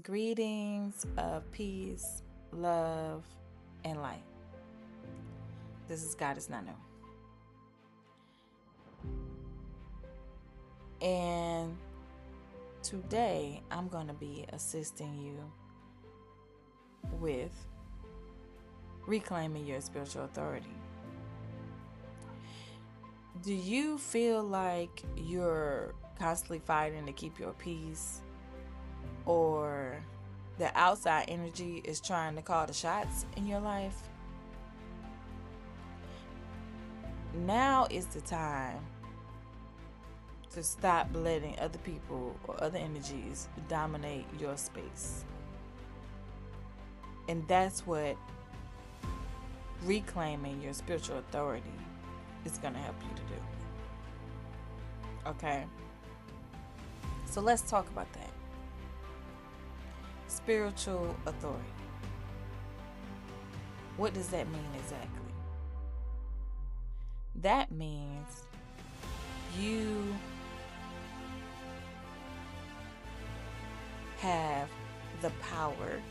Greetings of peace, love, and light. This is God is not new. And today I'm going to be assisting you with reclaiming your spiritual authority. Do you feel like you're constantly fighting to keep your peace, or the outside energy is trying to call the shots in your life? Now is the time to stop letting other people or other energies dominate your space. And that's what reclaiming your spiritual authority is going to help you to do. Okay? So let's talk about that. Spiritual authority. What does that mean exactly? That means you have the power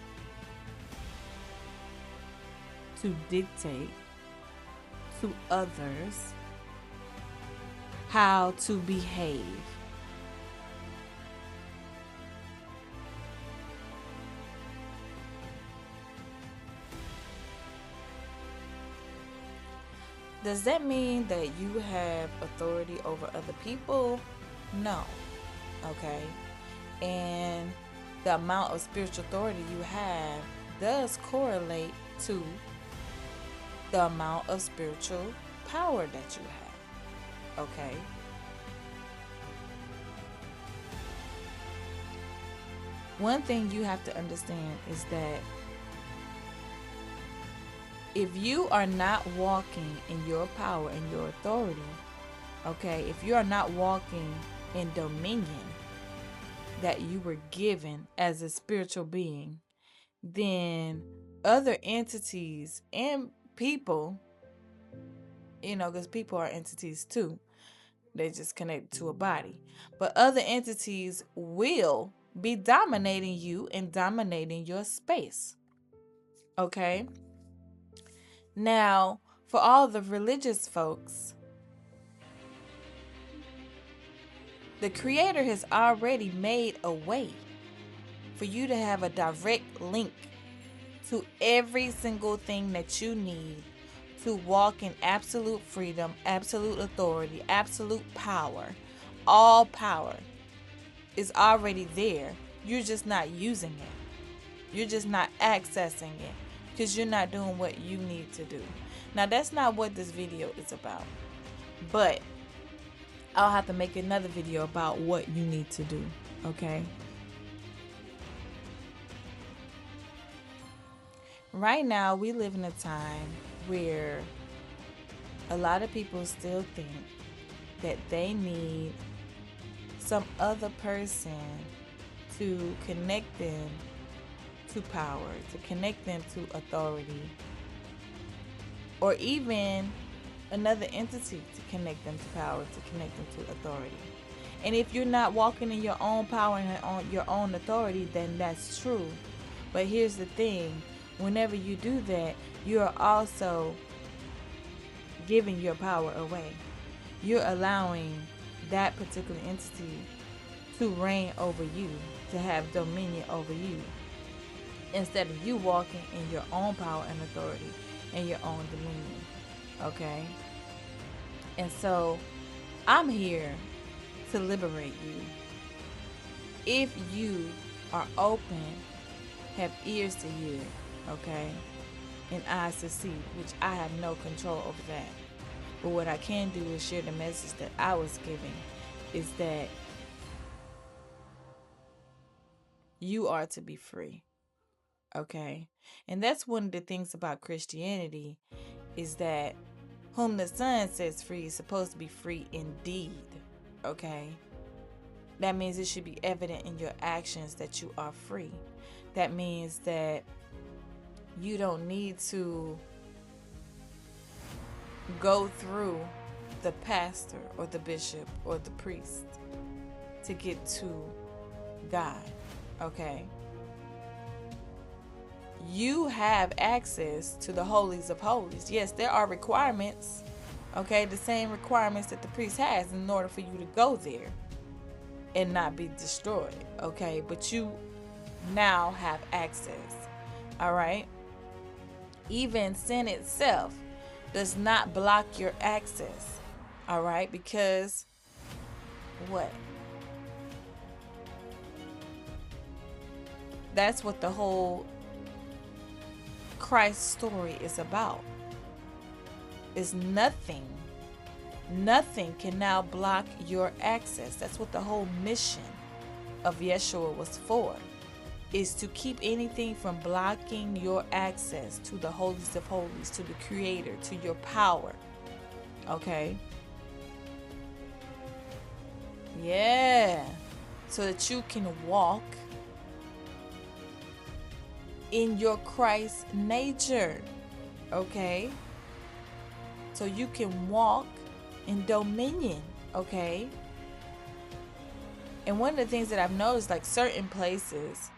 to dictate to others how to behave. Does that mean that you have authority over other people? No. Okay. And the amount of spiritual authority you have does correlate to the amount of spiritual power that you have. Okay. One thing you have to understand is that if you are not walking in your power and your authority, okay, if you are not walking in dominion that you were given as a spiritual being, then other entities and people, because people are entities too, they just connect to a body, but other entities will be dominating you and dominating your space. Okay? Now, for all the religious folks, the Creator has already made a way for you to have a direct link to every single thing that you need to walk in absolute freedom, absolute authority, absolute power. All power is already there. You're just not using it. You're just not accessing it because you're not doing what you need to do. Now, that's not what this video is about, but I'll have to make another video about what you need to do, okay? Right now, we live in a time where a lot of people still think that they need some other person to connect them to power, to connect them to authority, or even another entity to connect them to power, to connect them to authority. And if you're not walking in your own power and on your own authority, then that's true. But here's the thing, whenever you do that, you are also giving your power away. You're allowing that particular entity to reign over you, to have dominion over you, instead of you walking in your own power and authority and your own dominion. Okay? And so I'm here to liberate you. If you are open, have ears to hear, okay, and eyes to see, which I have no control over that. But what I can do is share the message that I was giving, is that you are to be free, okay? And that's one of the things about Christianity, is that whom the Son sets free is supposed to be free indeed, okay? That means it should be evident in your actions that you are free. That means that you don't need to go through the pastor or the bishop or the priest to get to God, okay? you have access to the holies of holies. Yes, there are requirements, okay, the same requirements that the priest has in order for you to go there and not be destroyed, okay, but you now have access. All right, even sin itself does not block your access. All right, because what? That's what the whole Christ story is about. Is nothing can now block your access. That's what the whole mission of Yeshua was for, is to keep anything from blocking your access to the holies of holies, to the Creator, to your power. Okay? Yeah. So that you can walk in your Christ nature. Okay? So you can walk in dominion. Okay? And one of the things that I've noticed, like certain places,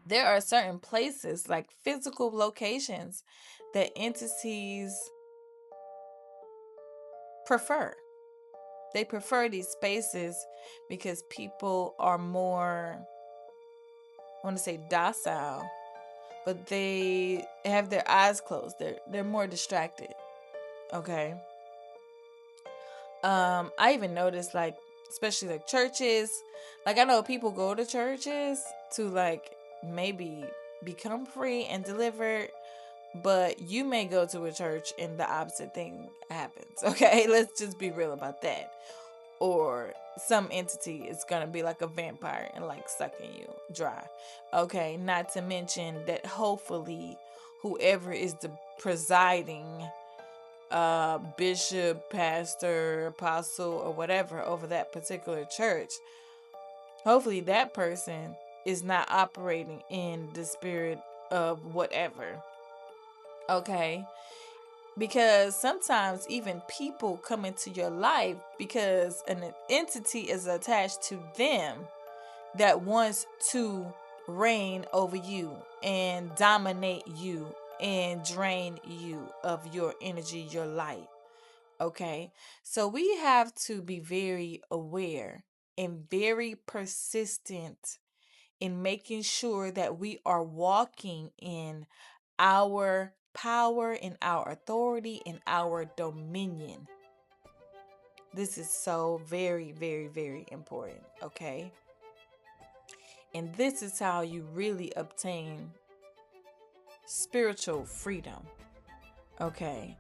there are certain places, like physical locations, that entities prefer. They prefer these spaces because people are more, I want to say docile, but they have their eyes closed. They're more distracted. Okay. I even noticed, like, especially like churches, like I know people go to churches to like maybe become free and delivered, but you may go to a church and the opposite thing happens. Okay, let's just be real about that. Or some entity is gonna be like a vampire and like sucking you dry. Okay, not to mention that hopefully whoever is the presiding bishop, pastor, apostle, or whatever over that particular church, hopefully that person is not operating in the spirit of whatever. Okay, because sometimes even people come into your life because an entity is attached to them that wants to reign over you and dominate you and drain you of your energy, your light. Okay, so we have to be very aware and very persistent in making sure that we are walking in our power, in our authority, in our dominion. This is so very, very, very important, okay? And this is how you really obtain spiritual freedom, okay?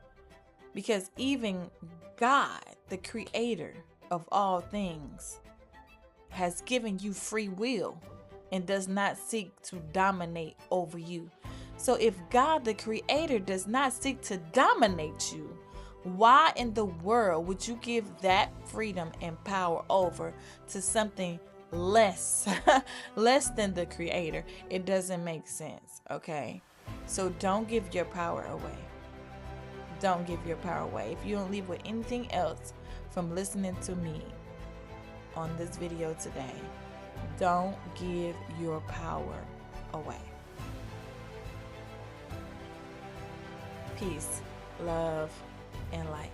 Because even God, the creator of all things, has given you free will and does not seek to dominate over you. So if God, the creator, does not seek to dominate you, why in the world would you give that freedom and power over to something less less than the creator? It doesn't make sense, okay? So don't give your power away. Don't give your power away. If you don't leave with anything else from listening to me on this video today, don't give your power away. Peace, love, and light.